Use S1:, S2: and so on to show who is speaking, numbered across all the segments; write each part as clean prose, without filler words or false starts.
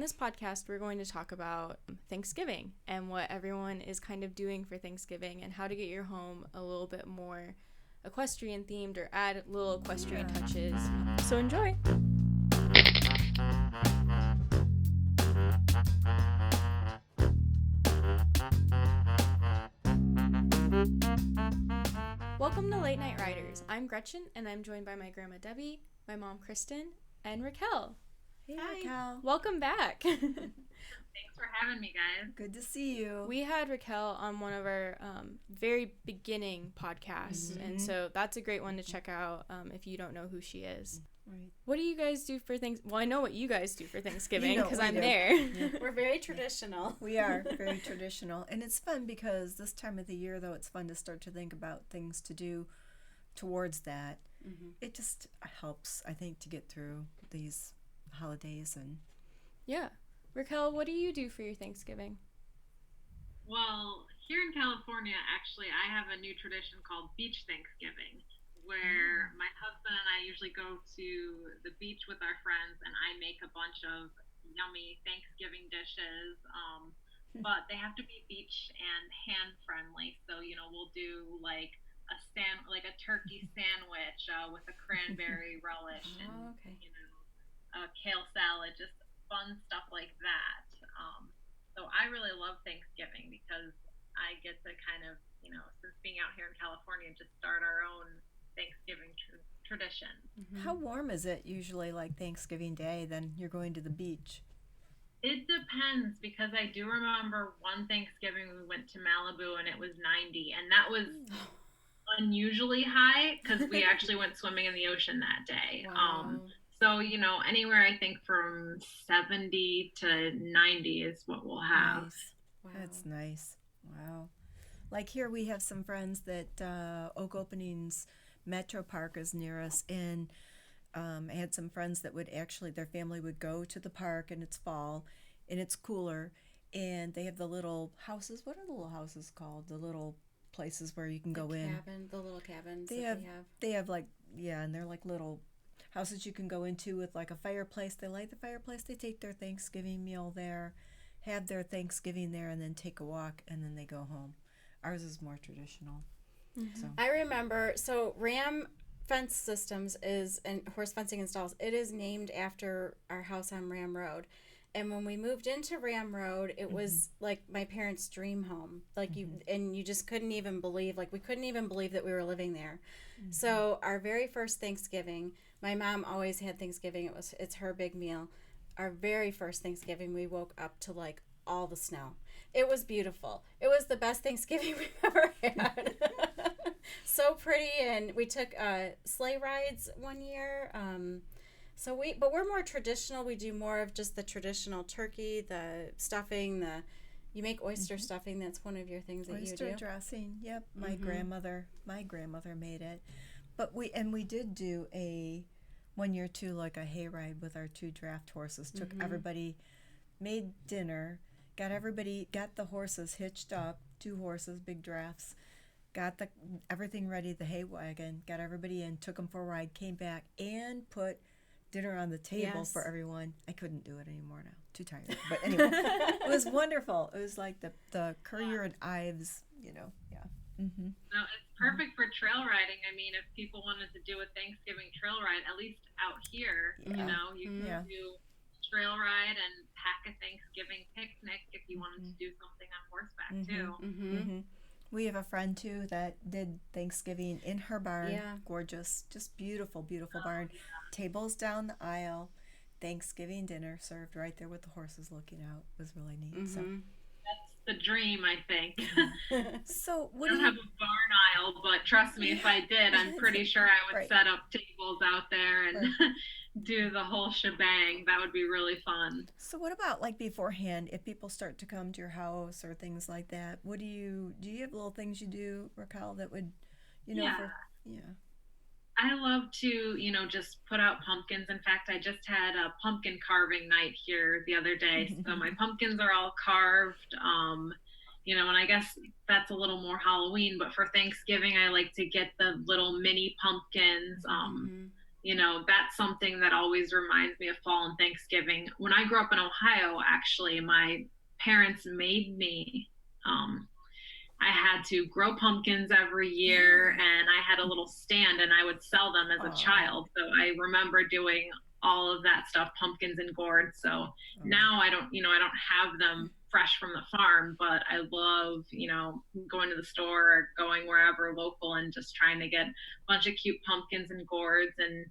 S1: this podcast, we're going to talk about Thanksgiving and what everyone is kind of doing for Thanksgiving and how to get your home a little bit more equestrian themed or add little equestrian touches. So enjoy! Welcome to Late Night Riders. I'm Gretchen, and I'm joined by my grandma Debbie, my mom Kristen, and Raquel.
S2: Hey,
S1: Hi.
S2: Raquel.
S1: Welcome back.
S3: Thanks for having me, guys.
S2: Good to see you.
S1: We had Raquel on one of our very beginning podcasts, and so that's a great one to check out if you don't know who she is.
S2: Right.
S1: What do you guys do for things? Well, I know what you guys do for Thanksgiving because I'm
S2: do.
S1: there.
S4: Yeah. We're very traditional.
S2: We are very traditional. And it's fun because this time of the year, though, it's fun to start to think about things to do towards that. Mm-hmm. It just helps, I think, to get through these holidays. And
S1: Yeah. Raquel, what do you do for your Thanksgiving?
S3: Well, here in California, actually, I have a new tradition called Beach Thanksgiving, where my husband and I usually go to the beach with our friends, and I make a bunch of yummy Thanksgiving dishes, but they have to be beach and hand friendly. So, we'll do like a turkey sandwich with a cranberry relish and a kale salad, just fun stuff like that. So I really love Thanksgiving because I get to kind of, since being out here in California, just start our own Thanksgiving tradition.
S2: Mm-hmm. How warm is it usually, like Thanksgiving Day, then you're going to the beach?
S3: It depends, because I do remember one Thanksgiving we went to Malibu and it was 90, and that was unusually high because we actually went swimming in the ocean that day.
S1: Wow.
S3: So, anywhere I think from 70 to 90 is what we'll have.
S2: Nice. Wow. That's nice. Wow. Like here we have some friends that Oak Openings Metro Park is near us, and I had some friends that would actually, their family would go to the park, and it's fall and it's cooler, and they have the little houses. What are the little houses called? The little places where you can go in.
S4: The little cabins
S2: They have like, and they're like little houses you can go into with like a fireplace. They light the fireplace. They take their Thanksgiving meal there, have their Thanksgiving there, and then take a walk, and then they go home. Ours is more traditional.
S1: Mm-hmm.
S2: So
S4: I remember, Ramm Fence Systems and horse fencing installs. It is named after our house on Ramm Road. And when we moved into Ramm Road, it was like my parents' dream home. Like you just couldn't even believe, we couldn't even believe that we were living there. Mm-hmm. So our very first Thanksgiving, my mom always had Thanksgiving. It's her big meal. Our very first Thanksgiving, we woke up to all the snow. It was beautiful. It was the best Thanksgiving we've ever had. So pretty, and we took sleigh rides one year. But we're more traditional. We do more of just the traditional turkey, the stuffing, you make oyster stuffing. That's one of your things that you do.
S2: Oyster dressing. Yep, my grandmother made it. But we did do one year too, like a hayride with our 2 draft horses. Took everybody, made dinner, got the horses hitched up, 2 horses, big drafts. Got everything ready, the hay wagon, got everybody in, took them for a ride, came back, and put dinner on the table for everyone. I couldn't do it anymore now. Too tired. But anyway, it was wonderful. It was like the Currier and Ives, yeah. Mm-hmm.
S3: No, it's perfect for trail riding. I mean, if people wanted to do a Thanksgiving trail ride, at least out here, you can do trail ride and pack a Thanksgiving picnic if you wanted to do something on horseback too.
S2: Mm-hmm. We have a friend too that did Thanksgiving in her barn. Yeah. Gorgeous, just beautiful barn. Yeah. Tables down the aisle, Thanksgiving dinner served right there with the horses looking out. It was really neat. So
S3: that's the dream, I think.
S2: So
S3: I don't have a barn aisle, but trust me, if I did, I'm pretty sure I would set up tables out there and do the whole shebang. That would be really fun.
S2: So what about beforehand, if people start to come to your house or things like that, do you have little things you do, Raquel, that would,
S3: I love to, just put out pumpkins. In fact, I just had a pumpkin carving night here the other day. So my pumpkins are all carved, and I guess that's a little more Halloween, but for Thanksgiving, I like to get the little mini pumpkins, that's something that always reminds me of fall and Thanksgiving. When I grew up in Ohio, actually, my parents made me, I had to grow pumpkins every year, and I had a little stand and I would sell them as a child. So I remember doing all of that stuff, pumpkins and gourds. So now I don't have them fresh from the farm, but I love, going to the store or going wherever local and just trying to get a bunch of cute pumpkins and gourds and,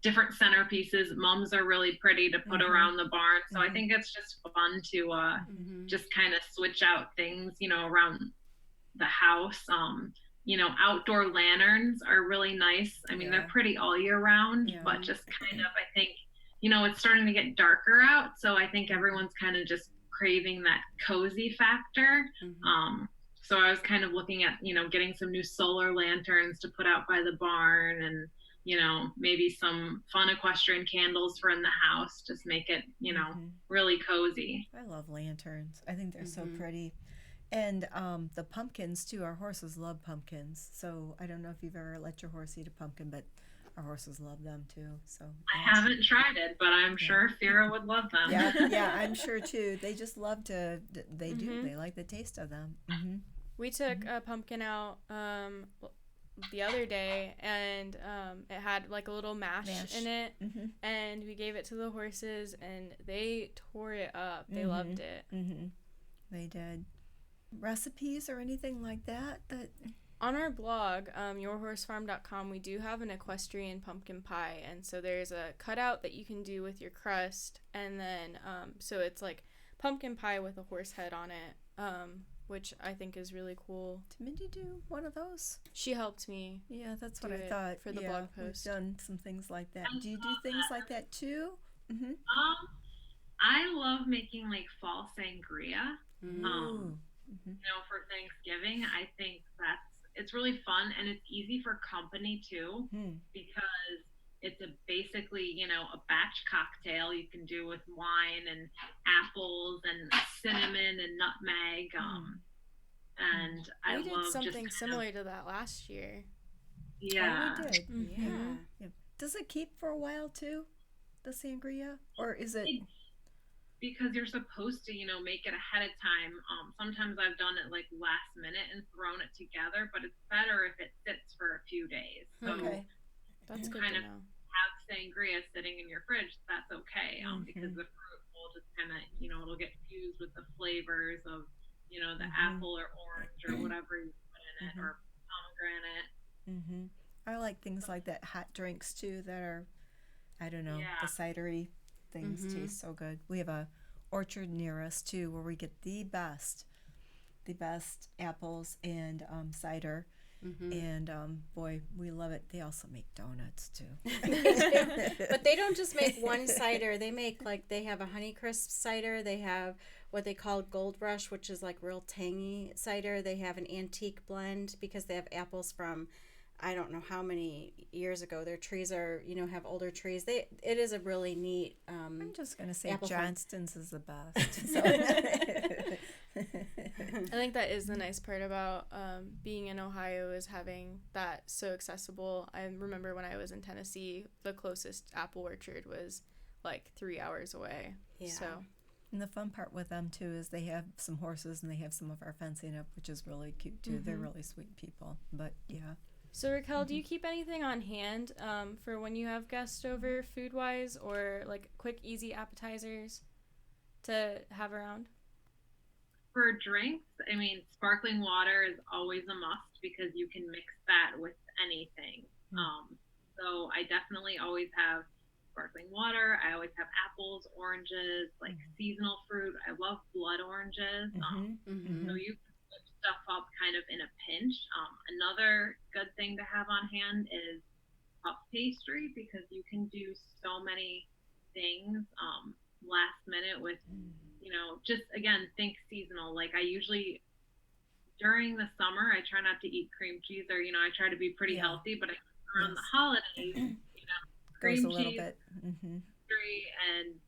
S3: different centerpieces. Mums are really pretty to put around the barn. So I think it's just fun to just kind of switch out things, around the house. Outdoor lanterns are really nice. I mean, they're pretty all year round, but just kind of, I think, it's starting to get darker out. So I think everyone's kind of just craving that cozy factor. So I was kind of looking at, getting some new solar lanterns to put out by the barn, and maybe some fun equestrian candles for in the house. Just make it, really cozy.
S2: I love lanterns. I think they're so pretty. And the pumpkins, too. Our horses love pumpkins. So I don't know if you've ever let your horse eat a pumpkin, but our horses love them, too. So
S3: I haven't tried it, but I'm sure Fira would love them.
S2: Yeah, I'm sure, too. They just love to, they do. They like the taste of them.
S1: We took a pumpkin out the other day, and it had like a little mash in it, and we gave it to the horses, and they tore it up. They loved it.
S2: They did. Recipes or anything like that?
S1: On our blog, yourhorsefarm.com, we do have an equestrian pumpkin pie, and so there's a cutout that you can do with your crust, and then so it's like pumpkin pie with a horse head on it, which I think is really cool.
S2: Did Mindy do one of those?
S1: She helped me.
S2: Yeah, that's what I thought.
S1: For the blog post.
S2: We've done some things like that. Do you do things like that too?
S3: I love making like fall sangria. For Thanksgiving. I think it's really fun, and it's easy for company too, because it's basically, a batch cocktail you can do with wine and apples and cinnamon and nutmeg. And I
S1: did something similar to that last year.
S3: Yeah.
S2: Oh, we did. Yeah. Does it keep for a while too, the sangria, or is it?
S3: Because you're supposed to, make it ahead of time. Sometimes I've done it like last minute and thrown it together, but it's better if it sits for a few days. So
S1: that's good
S3: kind
S1: to
S3: of
S1: know.
S3: have sangria sitting in your fridge. That's okay, because the fruit will just kind of, it'll get fused with the flavors of, the apple or orange or whatever you put in it, or pomegranate.
S2: I like things like that. Hot drinks too that are, I don't know, the cidery things taste so good. We have a orchard near us too, where we get the best apples and cider, and boy, we love it. They also make donuts too.
S4: But they don't just make one cider. They make they have a Honeycrisp cider. They have what they call Gold Rush, which is like real tangy cider. They have an antique blend because they have apples from I don't know how many years ago. Their trees are, have older trees. It is a really neat.
S2: I'm just gonna say Johnston's is the best. So.
S1: I think that is the nice part about being in Ohio, is having that so accessible. I remember when I was in Tennessee, the closest apple orchard was like 3 hours away. Yeah. So.
S2: And the fun part with them too is they have some horses and they have some of our fencing up, which is really cute too. They're really sweet people. But yeah.
S1: So Raquel, do you keep anything on hand for when you have guests over, food-wise, or like quick, easy appetizers to have around?
S3: For drinks, I mean, sparkling water is always a must because you can mix that with anything. So I definitely always have sparkling water. I always have apples, oranges, like seasonal fruit. I love blood oranges. So you stuff up kind of in a pinch. Another good thing to have on hand is puff pastry, because you can do so many things last minute with, just again, think seasonal. Like I usually, during the summer, I try not to eat cream cheese, or, I try to be pretty healthy, but around the holidays, cream
S2: goes a little
S3: cheese,
S2: bit.
S3: pastry, and,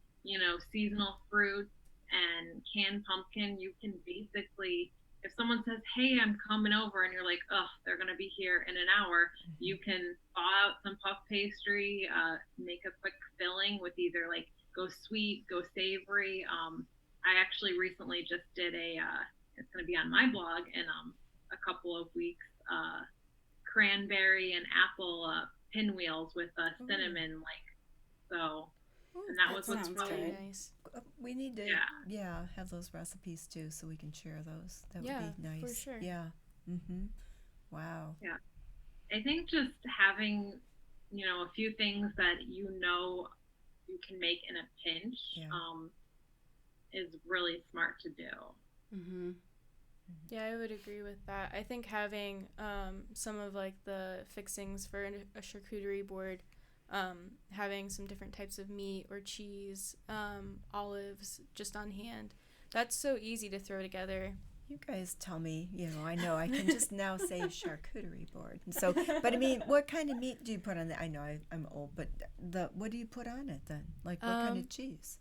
S3: seasonal fruits and canned pumpkin, you can basically if someone says, hey, I'm coming over, and you're like, oh, they're going to be here in an hour, you can thaw out some puff pastry, make a quick filling with either like go sweet, go savory. I actually recently just did it's going to be on my blog in a couple of weeks, cranberry and apple pinwheels with cinnamon, so. And that was what's
S1: really
S3: really
S1: nice.
S2: We need to, have those recipes too, so we can share those. That would be nice.
S1: For sure.
S2: Yeah. Wow.
S3: Yeah. I think just having, a few things that you can make in a pinch, is really smart to do.
S1: Yeah, I would agree with that. I think having some of like the fixings for a charcuterie board, having some different types of meat or cheese, olives just on hand, that's so easy to throw together.
S2: You guys tell me, I know I can just now say charcuterie board. So, but I mean, what kind of meat do you put on it? I know I'm old, but what do you put on it then? Like what kind of cheese?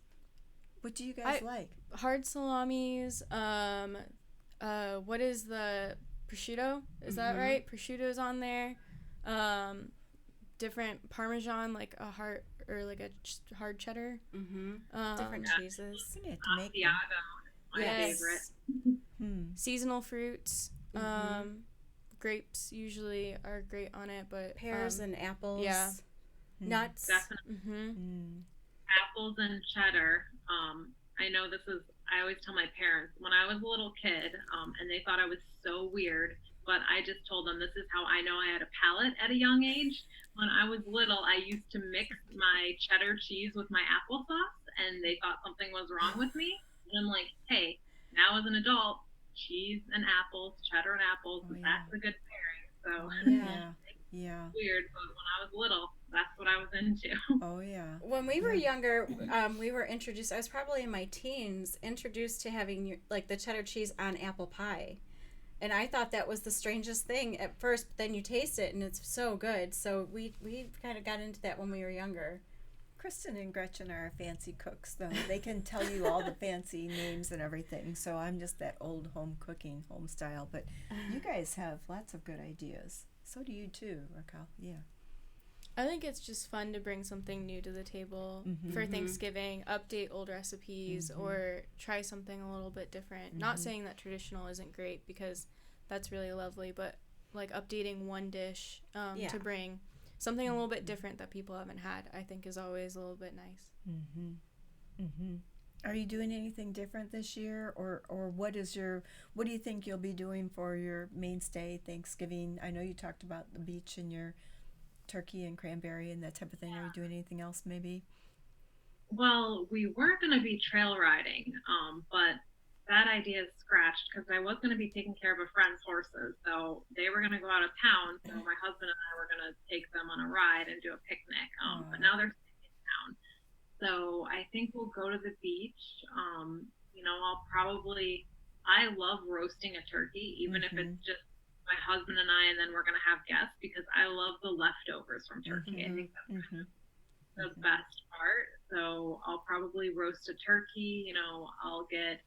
S2: What do you guys like?
S1: Hard salamis. What is the prosciutto? Is that right? Prosciutto's on there. Different Parmesan, like a hard hard cheddar.
S4: Different cheeses.
S2: You have to make them.
S3: My favorite.
S1: Seasonal fruits. Grapes usually are great on it, but
S4: pears and apples.
S1: Yeah.
S4: Nuts.
S3: Definitely. Apples and cheddar. I know I always tell my parents when I was a little kid, and they thought I was so weird, but I just told them this is how I know I had a palate at a young age. When I was little, I used to mix my cheddar cheese with my applesauce, and they thought something was wrong with me. And I'm like, hey, now as an adult, cheese and apples, cheddar and apples, that's a good pairing. So
S2: yeah.
S3: Weird, but when I was little, that's what I was into.
S2: Oh yeah.
S4: When we were younger, we were introduced. I was probably in my teens, introduced to having like the cheddar cheese on apple pie, and I thought that was the strangest thing at first. But then you taste it, and it's so good. So we kind of got into that when we were younger.
S2: Kristen and Gretchen are fancy cooks, though. They can tell you all the fancy names and everything. So I'm just that old home cooking, home style. But you guys have lots of good ideas. So do you too, Raquel. Yeah.
S1: I think it's just fun to bring something new to the table for Thanksgiving, update old recipes, or try something a little bit different. Not saying that traditional isn't great, because that's really lovely, but like updating one dish to bring something a little bit different that people haven't had, I think is always a little bit nice.
S2: Are you doing anything different this year, or what do you think you'll be doing for your mainstay Thanksgiving? I know you talked about the beach and your turkey and cranberry and that type of thing. Are you doing anything else maybe?
S3: Well, we were going to be trail riding, but that idea is scratched because I was going to be taking care of a friend's horses. So they were going to go out of town. So my husband and I were going to take them on a ride and do a picnic. But now they're staying in town. So I think we'll go to the beach. I love roasting a turkey, even if it's just my husband and I, and then we're going to have guests, because I love the leftovers from turkey. I think that's the best part. So I'll probably roast a turkey. I'll get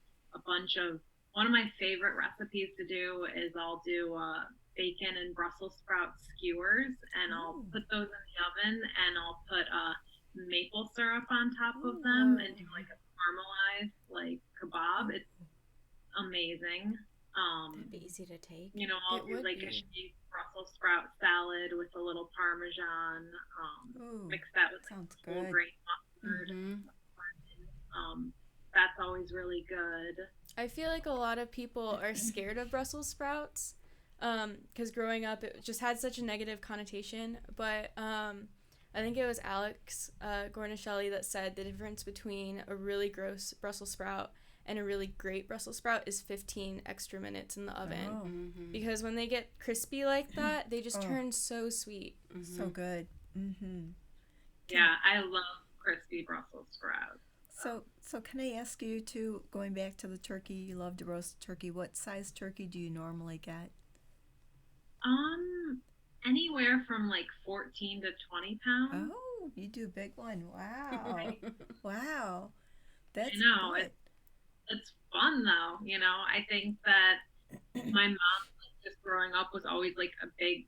S3: one of my favorite recipes to do is I'll do bacon and Brussels sprout skewers, and I'll put those in the oven, and I'll put maple syrup on top of them and do like a caramelized like kebab. It's amazing.
S4: That'd be easy to take.
S3: I'll do like a cheese Brussels sprout salad with a little Parmesan. Mix that with whole grain mustard. That's always really good.
S1: I feel like a lot of people are scared of Brussels sprouts because growing up it just had such a negative connotation. But I think it was Alex Gornishelli that said the difference between a really gross Brussels sprout and a really great Brussels sprout is 15 extra minutes in the oven. Because when they get crispy like that, they just turn so sweet.
S2: So good.
S3: Yeah, I love crispy Brussels sprouts.
S2: So can I ask you too, going back to the turkey, you love to roast turkey, what size turkey do you normally get?
S3: Anywhere from like 14 to 20 pounds.
S2: Oh, you do a big one. Wow. Wow. That's
S3: I know.
S2: good.
S3: It's fun though. I think that my mom, like, just growing up, was always like a big,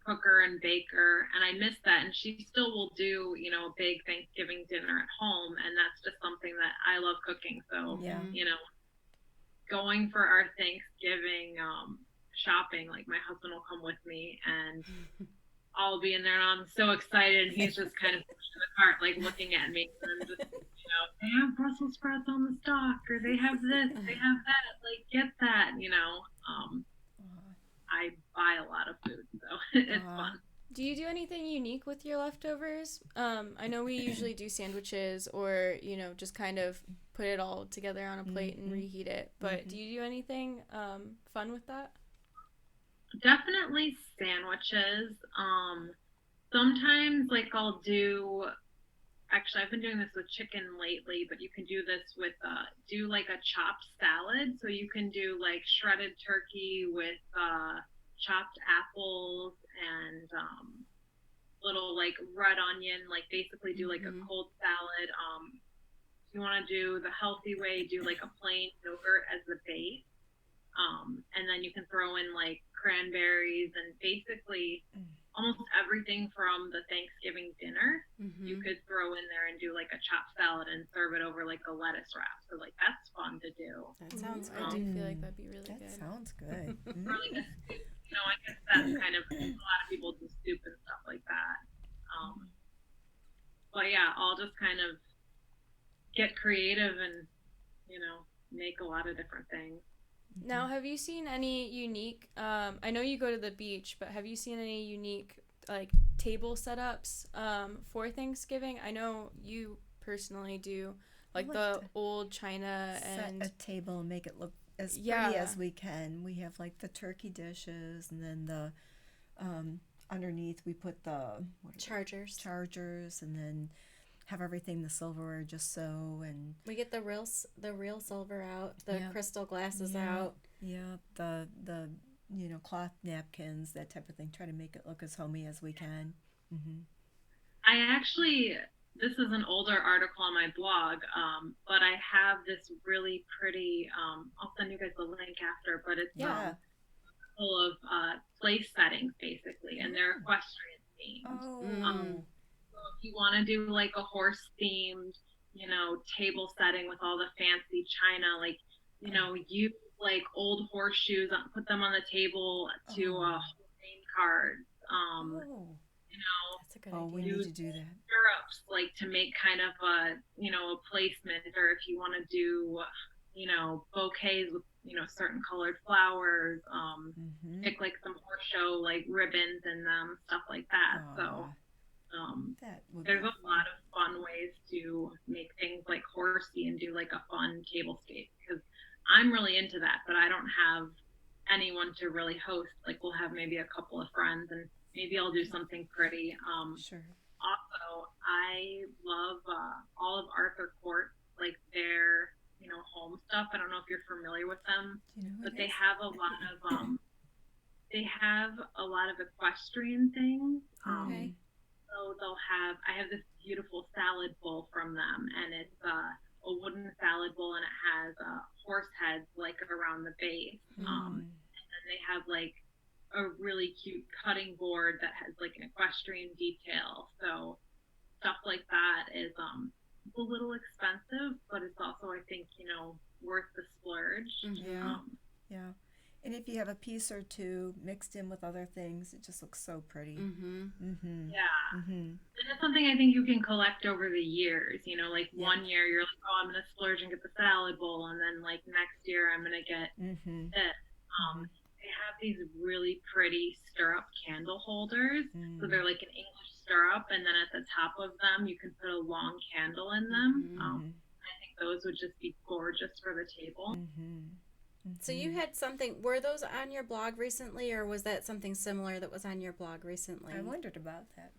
S3: cooker and baker, and I miss that. And she still will do, a big Thanksgiving dinner at home, and that's just something that I love cooking. So,
S2: Yeah.
S3: Going for our Thanksgiving shopping, like, my husband will come with me, and I'll be in there, and I'm so excited, and he's just kind of pushing the cart, like, looking at me, and I'm just, they have Brussels sprouts on the stock, or they have this, they have that, like, get that, I buy a lot of food, so it's fun.
S1: Do you do anything unique with your leftovers? I know we usually do sandwiches or, just kind of put it all together on a plate and reheat it. But do you do anything fun with that?
S3: Definitely sandwiches. Sometimes, like, I'll do, actually, I've been doing this with chicken lately, but you can do this with, do like a chopped salad. So you can do like shredded turkey with chopped apples and little like red onion, like basically do like a cold salad. If you want to do the healthy way, do like a plain yogurt as the base. And then you can throw in like cranberries and basically almost everything from the Thanksgiving dinner. You could throw in there and do like a chopped salad and serve it over like a lettuce wrap. So like that's fun to do.
S4: That sounds
S1: I do feel like that'd be really good.
S2: That sounds good.
S3: Or like a soup. I guess that's kind of, a lot of people do soup and stuff like that. But yeah, I'll just kind of get creative and, make a lot of different things.
S1: Now, have you seen any unique, I know you go to the beach, but have you seen any unique, like, table setups for Thanksgiving? I know you personally do, like the old china and...
S2: Set a table and make it look as pretty as we can. We have, like, the turkey dishes, and then the, underneath we put the... Chargers, and then have everything the silverware just so, and
S4: we get the real silver out, the crystal glasses out.
S2: Yeah, the cloth napkins, that type of thing. Try to make it look as homey as we can.
S3: I actually, this is an older article on my blog, but I have this really pretty, I'll send you guys the link after, but it's full of place settings basically, and they're equestrian themed. So if you want to do like a horse themed, table setting with all the fancy china, like, use like old horseshoes, put them on the table to name cards.
S4: That's a good idea.
S2: We need to do that.
S3: Stirrups, like to make kind of a, a placement, or if you want to do, bouquets with, certain colored flowers, pick like some horse show, like ribbons in them, stuff like that. So there's a lot of fun ways to make things like horsey and do like a fun tablescape, because I'm really into that, but I don't have anyone to really host. Like, we'll have maybe a couple of friends, and maybe I'll do something pretty.
S2: Sure.
S3: Also, I love all of Arthur Court, like their home stuff. I don't know if you're familiar with them, but they have a lot of equestrian things.
S2: Okay.
S3: So I have this beautiful salad bowl from them, and it's a wooden salad bowl, and it has horse heads like around the base. And then they have like a really cute cutting board that has like an equestrian detail. So stuff like that is a little expensive, but it's also, I think, worth the splurge.
S2: Yeah. And if you have a piece or two mixed in with other things, it just looks so pretty.
S3: Yeah. And it's something I think you can collect over the years. Like one year you're like, oh, I'm going to splurge and get the salad bowl. And then like next year I'm going to get this. They have these really pretty stirrup candle holders. So they're like an English stirrup. And then at the top of them, you can put a long candle in them. I think those would just be gorgeous for the table.
S4: So you had something, were those on your blog recently, or was that something similar that was on your blog recently?
S2: I wondered about that.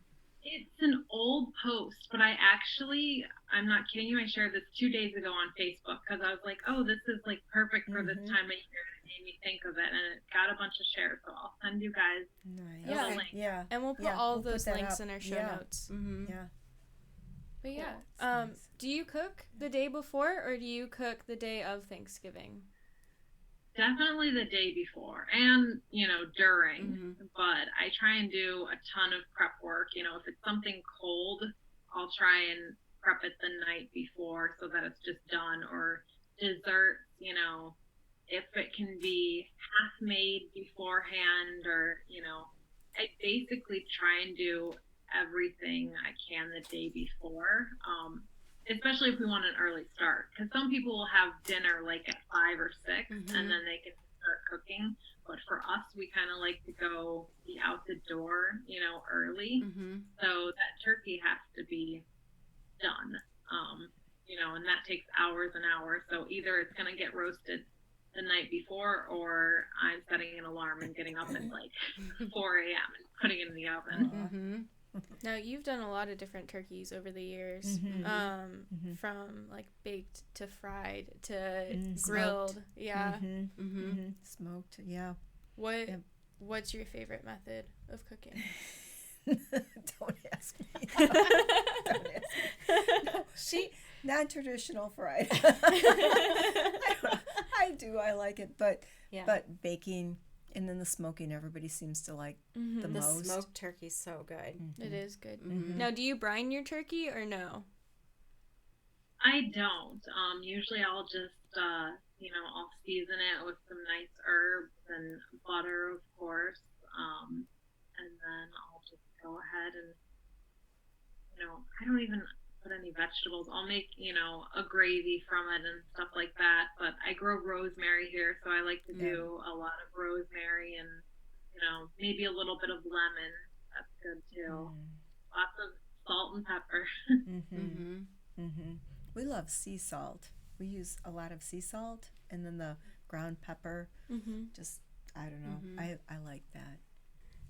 S3: It's an old post, but I'm not kidding you, I shared this 2 days ago on Facebook, because I was like, oh, this is like perfect for this time of year. It made me think of it, and it got a bunch of shares, so I'll send you guys the link.
S2: Yeah.
S1: And we'll put all those links in our show notes.
S2: Yeah.
S1: But nice. Do you cook the day before, or do you cook the day of Thanksgiving?
S3: definitely the day before and, during, but I try and do a ton of prep work. If it's something cold, I'll try and prep it the night before so that it's just done. Or desserts, if it can be half made beforehand, or, I basically try and do everything I can the day before. Especially if we want an early start, because some people will have dinner like at 5 or 6, and then they can start cooking. But for us, we kind of like to be out the door, early. So that turkey has to be done, and that takes hours and hours. So either it's going to get roasted the night before, or I'm setting an alarm and getting up at like 4 a.m. and putting it in the oven.
S1: Now, you've done a lot of different turkeys over the years, from like baked to fried to grilled.
S2: Smoked.
S1: Yeah.
S2: Smoked, yeah.
S1: What's your favorite method of cooking?
S2: Don't ask me. Don't ask me. No, non-traditional fried. I like it, but baking and then the smoking, everybody seems to like the most.
S4: The smoked turkey's so good.
S1: It is good. Now, do you brine your turkey or no?
S3: I don't. Usually I'll just, I'll season it with some nice herbs and butter, of course. And then I'll just go ahead and, I don't even put any vegetables. I'll make, a gravy from it and stuff like that. But I grow rosemary here, so I like to do a lot of rosemary and, maybe a little bit of lemon. That's good too. Lots of salt and pepper.
S2: We love sea salt. We use a lot of sea salt, and then the ground pepper. Just, I don't know. I like that.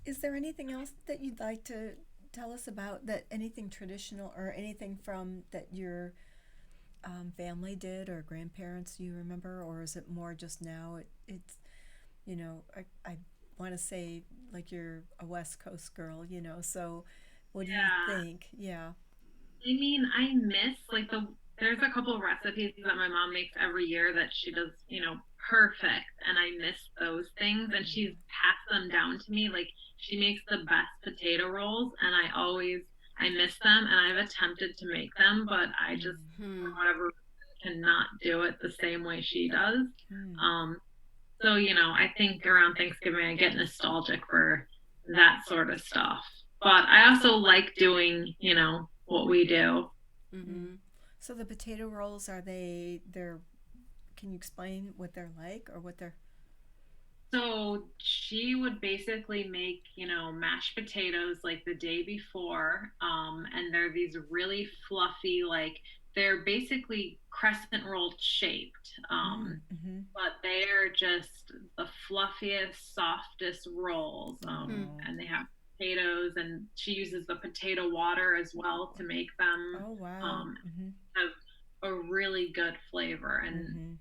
S2: Is there anything else that you'd like to tell us about, that anything traditional or anything from that your family did or grandparents you remember, or is it more just now? It's I want to say like you're a West Coast girl, so what do you think? Yeah.
S3: I mean, I miss there's a couple of recipes that my mom makes every year that she does, perfect, and I miss those things, and she's passed them down to me. Like, she makes the best potato rolls, and I miss them, and I've attempted to make them, but I just, for whatever reason, cannot do it the same way she does. So, I think around Thanksgiving I get nostalgic for that sort of stuff. But I also like doing, what we do.
S2: So the potato rolls, they're can you explain what they're like, or what they're?
S3: So she would basically make, mashed potatoes like the day before, and they're these really fluffy, they're basically crescent roll shaped, but they are just the fluffiest, softest rolls, and they have potatoes, and she uses the potato water as well to make them.
S2: Oh, wow.
S3: Have a really good flavor, and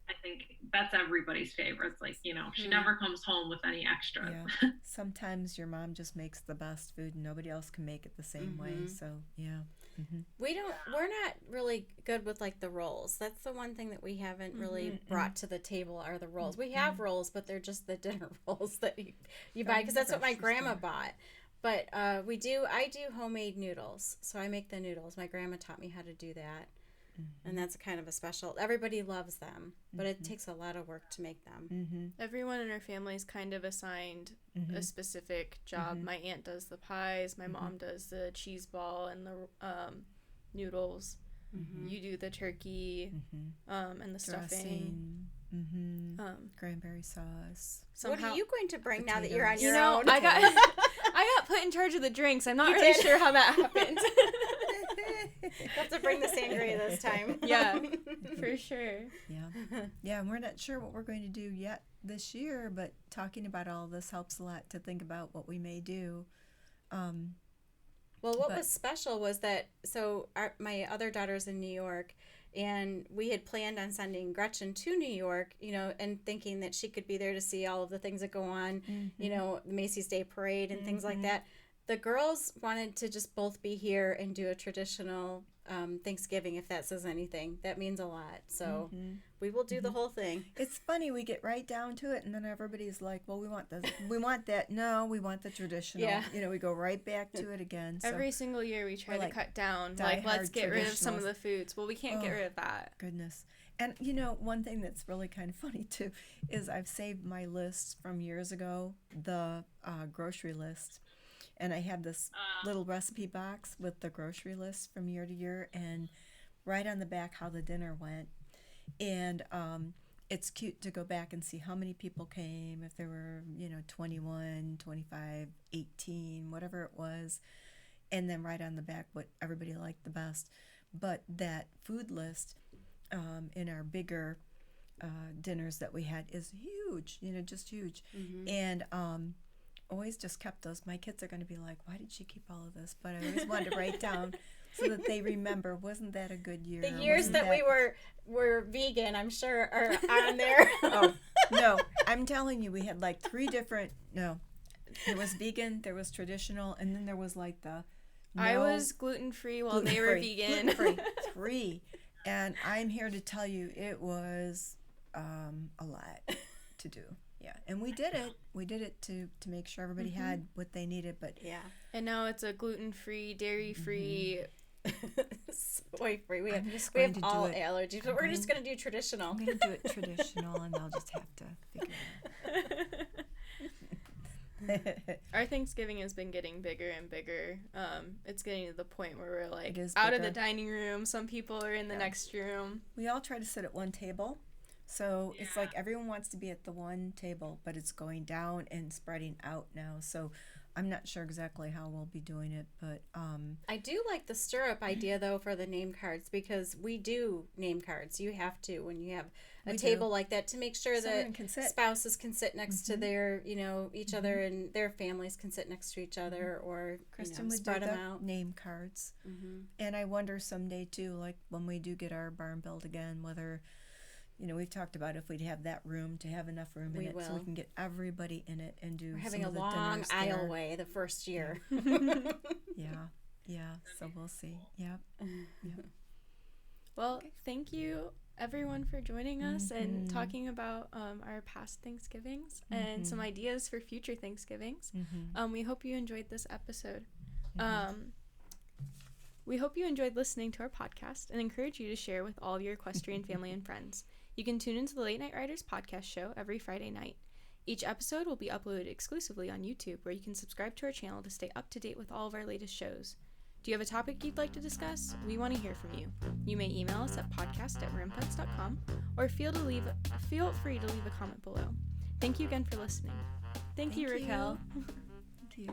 S3: I think that's everybody's favorite. It's she never comes home with any extras.
S2: Yeah. Sometimes your mom just makes the best food and nobody else can make it the same way. So, yeah.
S4: We're not really good with the rolls. That's the one thing that we haven't really brought to the table are the rolls. We have rolls, but they're just the dinner rolls that you buy, because that's what my grandma bought. But I do homemade noodles. So I make the noodles. My grandma taught me how to do that. And that's kind of a special. Everybody loves them, but it takes a lot of work to make them.
S1: Everyone in our family is kind of assigned a specific job. My aunt does the pies. My mom does the cheese ball and the noodles. You do the turkey and the stuffing.
S2: Cranberry sauce.
S4: What are you going to bring now that you're on
S1: You
S4: your
S1: know,
S4: own?
S1: I got put in charge of the drinks. I'm not really sure how that happened.
S4: You have to bring the sangria this time.
S1: Yeah, for sure.
S2: Yeah, and we're not sure what we're going to do yet this year, but talking about all this helps a lot to think about what we may do.
S4: Well, what was special was that, my other daughter's in New York, and we had planned on sending Gretchen to New York, and thinking that she could be there to see all of the things that go on, the Macy's Day Parade and things like that. The girls wanted to just both be here and do a traditional Thanksgiving, if that says anything. That means a lot. So we will do the whole thing.
S2: It's funny, we get right down to it, and then everybody's like, well, we want this, we want that. No, we want the traditional.
S4: Yeah.
S2: You know, we go right back to it again. So,
S1: Every single year we try to
S2: like
S1: cut down. Like, let's
S2: diehard
S1: get rid of some of
S2: traditionalists.
S1: the foods. Well, we can't get rid of that.
S2: goodness. And, you know, one thing that's really kind of funny, too, is I've saved my lists from years ago, the grocery list. And I have this little recipe box with the grocery list from year to year, and right on the back how the dinner went. And it's cute to go back and see how many people came, if there were, 21, 25, 18, whatever it was. And then right on the back what everybody liked the best. But that food list in our bigger dinners that we had is huge, just huge. And always just kept those. My kids are going to be like, why did she keep all of this? But I always wanted to write down so that they remember, wasn't that a good year?
S4: The years that we were vegan, I'm sure, are on there.
S2: Oh, no. I'm telling you, we had like 3 different, no. There was vegan, there was traditional, and then there was like the
S1: I was gluten-free while they were vegan.
S2: Gluten-free. 3. And I'm here to tell you it was a lot to do. Yeah, and we did it. We did it to make sure everybody had what they needed. But
S4: Yeah.
S1: And now it's a gluten-free, dairy-free.
S4: Soy-free. We have
S2: going to do
S4: all
S2: it.
S4: allergies, but we're just going to do traditional.
S2: I'm going to do it traditional, and they'll just have to figure it out.
S1: Our Thanksgiving has been getting bigger and bigger. It's getting to the point where we're like
S2: It is
S1: out of the
S2: bigger.
S1: dining room. Some people are in the next room.
S2: We all try to sit at one table. So it's like everyone wants to be at the one table, but it's going down and spreading out now. So I'm not sure exactly how we'll be doing it, but
S4: I do like the stirrup idea, though, for the name cards, because we do name cards. You have to when you have a
S2: We
S4: table
S2: do.
S4: like that to make sure
S2: Someone
S4: that
S2: can sit.
S4: spouses can sit next to their, each other, and their families can sit next to each other, or
S2: Kristen would
S4: spread
S2: do
S4: them
S2: the
S4: out.
S2: name cards. And I wonder someday too, like when we do get our barn built again, whether we've talked about if we'd have that room to have enough room in
S4: We
S2: it so
S4: will.
S2: we can get everybody in it and do
S4: We're having
S2: some
S4: a
S2: of the
S4: long
S2: dinners there.
S4: aisleway the first year.
S2: Yeah. So we'll see. Yep.
S1: Well, thank you everyone for joining us and talking about our past Thanksgivings and some ideas for future Thanksgivings. We hope you enjoyed this episode. We hope you enjoyed listening to our podcast and encourage you to share with all of your equestrian family and friends. You can tune into the Late Night Riders podcast show every Friday night. Each episode will be uploaded exclusively on YouTube, where you can subscribe to our channel to stay up to date with all of our latest shows. Do you have a topic you'd like to discuss? We want to hear from you. You may email us at podcast@rampets.com or feel free to leave a comment below. Thank you again for listening. Thank you,
S2: Thank you.
S1: Raquel.